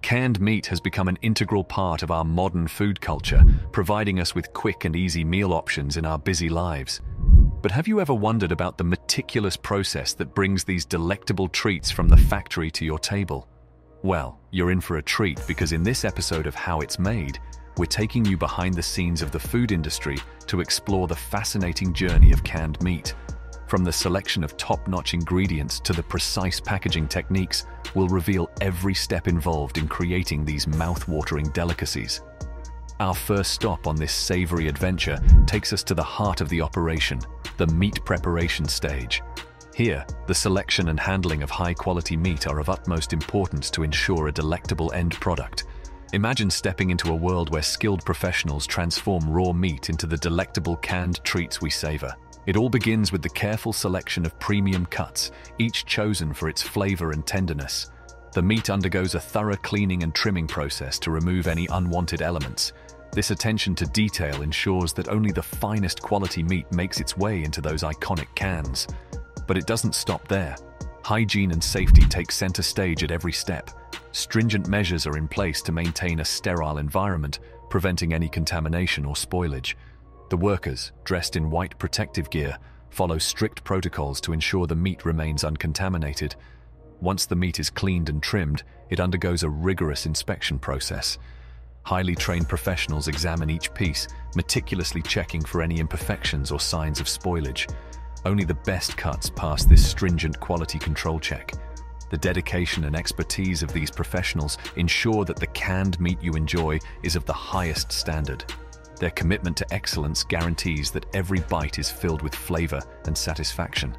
Canned meat has become an integral part of our modern food culture, providing us with quick and easy meal options in our busy lives. But have you ever wondered about the meticulous process that brings these delectable treats from the factory to your table? Well, you're in for a treat, because in this episode of How It's Made, we're taking you behind the scenes of the food industry to explore the fascinating journey of canned meat. From the selection of top-notch ingredients to the precise packaging techniques, we'll reveal every step involved in creating these mouth-watering delicacies. Our first stop on this savory adventure takes us to the heart of the operation, the meat preparation stage. Here, the selection and handling of high-quality meat are of utmost importance to ensure a delectable end product. Imagine stepping into a world where skilled professionals transform raw meat into the delectable canned treats we savor. It all begins with the careful selection of premium cuts, each chosen for its flavor and tenderness. The meat undergoes a thorough cleaning and trimming process to remove any unwanted elements. This attention to detail ensures that only the finest quality meat makes its way into those iconic cans. But it doesn't stop there. Hygiene and safety take center stage at every step. Stringent measures are in place to maintain a sterile environment, preventing any contamination or spoilage. The workers, dressed in white protective gear, follow strict protocols to ensure the meat remains uncontaminated. Once the meat is cleaned and trimmed, it undergoes a rigorous inspection process. Highly trained professionals examine each piece, meticulously checking for any imperfections or signs of spoilage. Only the best cuts pass this stringent quality control check. The dedication and expertise of these professionals ensure that the canned meat you enjoy is of the highest standard. Their commitment to excellence guarantees that every bite is filled with flavor and satisfaction.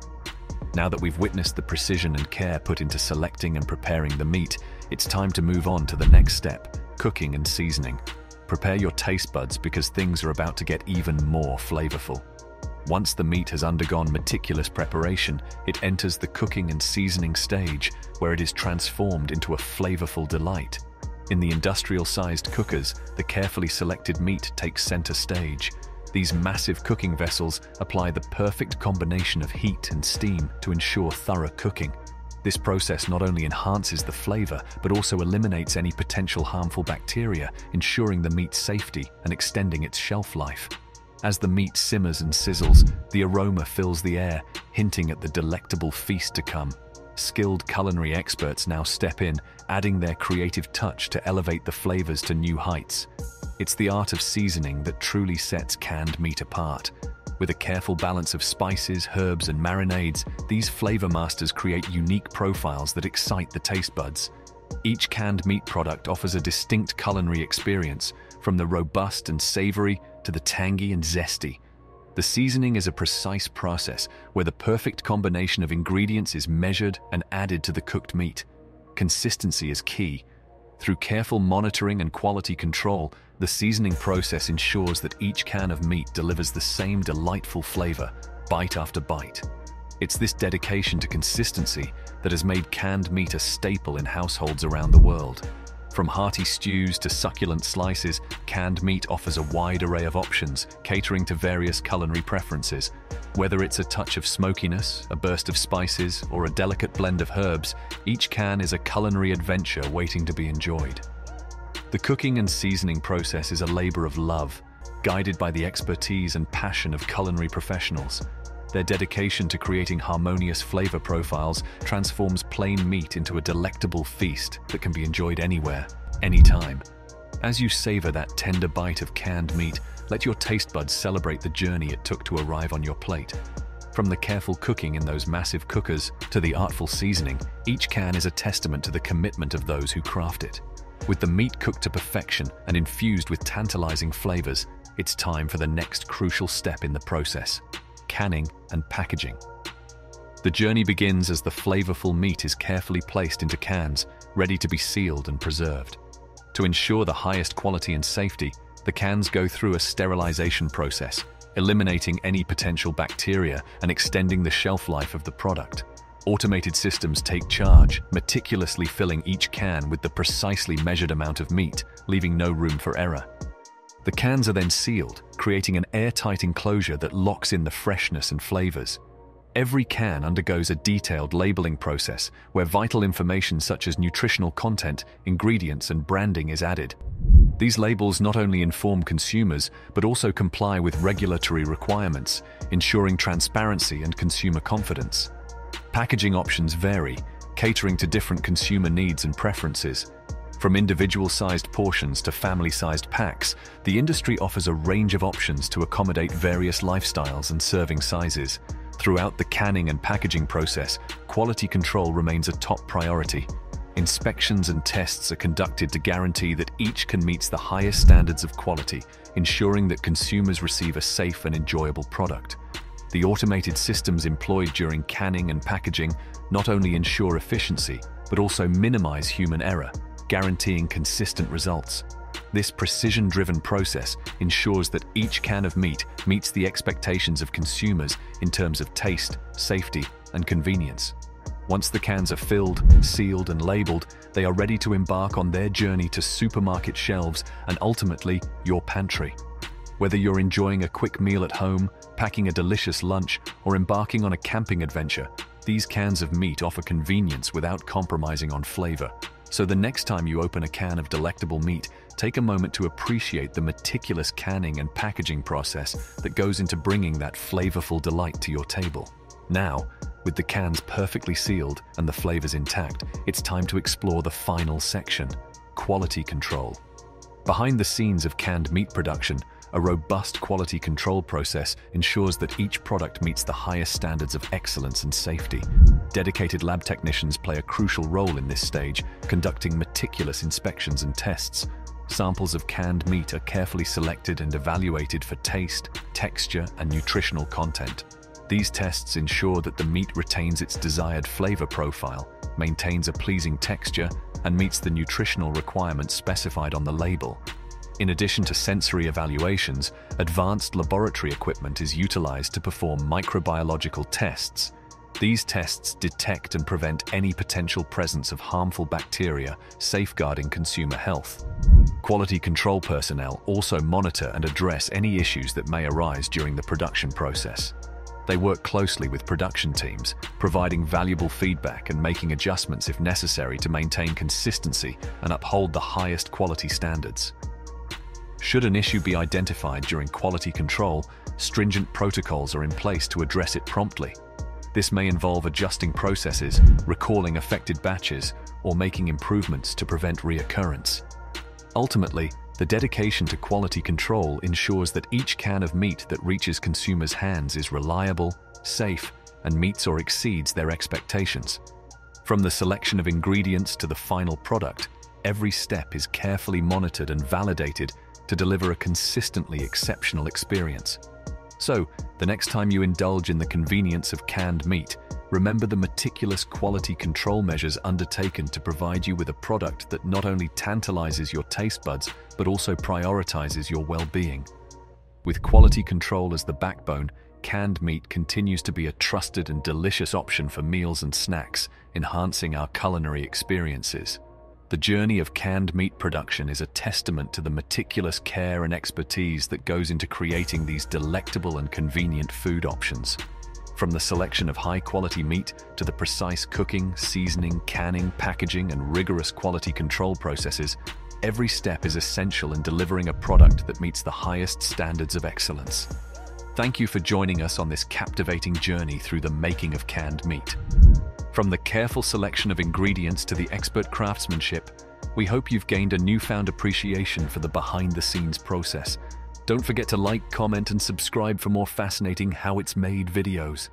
Now that we've witnessed the precision and care put into selecting and preparing the meat, it's time to move on to the next step: cooking and seasoning. Prepare your taste buds, because things are about to get even more flavorful. Once the meat has undergone meticulous preparation, it enters the cooking and seasoning stage, where it is transformed into a flavorful delight. In the industrial-sized cookers, the carefully selected meat takes center stage. These massive cooking vessels apply the perfect combination of heat and steam to ensure thorough cooking. This process not only enhances the flavor, but also eliminates any potential harmful bacteria, ensuring the meat's safety and extending its shelf life. As the meat simmers and sizzles, the aroma fills the air, hinting at the delectable feast to come. Skilled culinary experts now step in, adding their creative touch to elevate the flavors to new heights. It's the art of seasoning that truly sets canned meat apart. With a careful balance of spices, herbs, and marinades, these flavor masters create unique profiles that excite the taste buds. Each canned meat product offers a distinct culinary experience, from the robust and savory to the tangy and zesty. The seasoning is a precise process where the perfect combination of ingredients is measured and added to the cooked meat. Consistency is key. Through careful monitoring and quality control, the seasoning process ensures that each can of meat delivers the same delightful flavor, bite after bite. It's this dedication to consistency that has made canned meat a staple in households around the world. From hearty stews to succulent slices, canned meat offers a wide array of options, catering to various culinary preferences. Whether it's a touch of smokiness, a burst of spices, or a delicate blend of herbs, each can is a culinary adventure waiting to be enjoyed. The cooking and seasoning process is a labor of love, guided by the expertise and passion of culinary professionals. Their dedication to creating harmonious flavor profiles transforms plain meat into a delectable feast that can be enjoyed anywhere, anytime. As you savor that tender bite of canned meat, let your taste buds celebrate the journey it took to arrive on your plate. From the careful cooking in those massive cookers to the artful seasoning, each can is a testament to the commitment of those who craft it. With the meat cooked to perfection and infused with tantalizing flavors, it's time for the next crucial step in the process: canning and packaging. The journey begins as the flavorful meat is carefully placed into cans, ready to be sealed and preserved. To ensure the highest quality and safety, the cans go through a sterilization process, eliminating any potential bacteria and extending the shelf life of the product. Automated systems take charge, meticulously filling each can with the precisely measured amount of meat, leaving no room for error. The cans are then sealed, creating an airtight enclosure that locks in the freshness and flavors. Every can undergoes a detailed labeling process where vital information such as nutritional content, ingredients, and branding is added. These labels not only inform consumers, but also comply with regulatory requirements, ensuring transparency and consumer confidence. Packaging options vary, catering to different consumer needs and preferences. From individual-sized portions to family-sized packs, the industry offers a range of options to accommodate various lifestyles and serving sizes. Throughout the canning and packaging process, quality control remains a top priority. Inspections and tests are conducted to guarantee that each can meet the highest standards of quality, ensuring that consumers receive a safe and enjoyable product. The automated systems employed during canning and packaging not only ensure efficiency, but also minimize human error, guaranteeing consistent results. This precision-driven process ensures that each can of meat meets the expectations of consumers in terms of taste, safety, and convenience. Once the cans are filled, sealed, and labeled, they are ready to embark on their journey to supermarket shelves and ultimately your pantry. Whether you're enjoying a quick meal at home, packing a delicious lunch, or embarking on a camping adventure, these cans of meat offer convenience without compromising on flavor. So the next time you open a can of delectable meat, take a moment to appreciate the meticulous canning and packaging process that goes into bringing that flavorful delight to your table. Now, with the cans perfectly sealed and the flavors intact, it's time to explore the final section: quality control. Behind the scenes of canned meat production, a robust quality control process ensures that each product meets the highest standards of excellence and safety. Dedicated lab technicians play a crucial role in this stage, conducting meticulous inspections and tests. Samples of canned meat are carefully selected and evaluated for taste, texture, and nutritional content. These tests ensure that the meat retains its desired flavor profile, maintains a pleasing texture, and meets the nutritional requirements specified on the label. In addition to sensory evaluations, advanced laboratory equipment is utilized to perform microbiological tests. These tests detect and prevent any potential presence of harmful bacteria, safeguarding consumer health. Quality control personnel also monitor and address any issues that may arise during the production process. They work closely with production teams, providing valuable feedback and making adjustments if necessary to maintain consistency and uphold the highest quality standards. Should an issue be identified during quality control, stringent protocols are in place to address it promptly. This may involve adjusting processes, recalling affected batches, or making improvements to prevent reoccurrence. Ultimately, the dedication to quality control ensures that each can of meat that reaches consumers' hands is reliable, safe, and meets or exceeds their expectations. From the selection of ingredients to the final product, every step is carefully monitored and validated to deliver a consistently exceptional experience. So, the next time you indulge in the convenience of canned meat, remember the meticulous quality control measures undertaken to provide you with a product that not only tantalizes your taste buds, but also prioritizes your well-being. With quality control as the backbone, canned meat continues to be a trusted and delicious option for meals and snacks, enhancing our culinary experiences. The journey of canned meat production is a testament to the meticulous care and expertise that goes into creating these delectable and convenient food options. From the selection of high-quality meat to the precise cooking, seasoning, canning, packaging, and rigorous quality control processes, every step is essential in delivering a product that meets the highest standards of excellence. Thank you for joining us on this captivating journey through the making of canned meat. From the careful selection of ingredients to the expert craftsmanship, we hope you've gained a newfound appreciation for the behind-the-scenes process. Don't forget to like, comment, and subscribe for more fascinating How It's Made videos.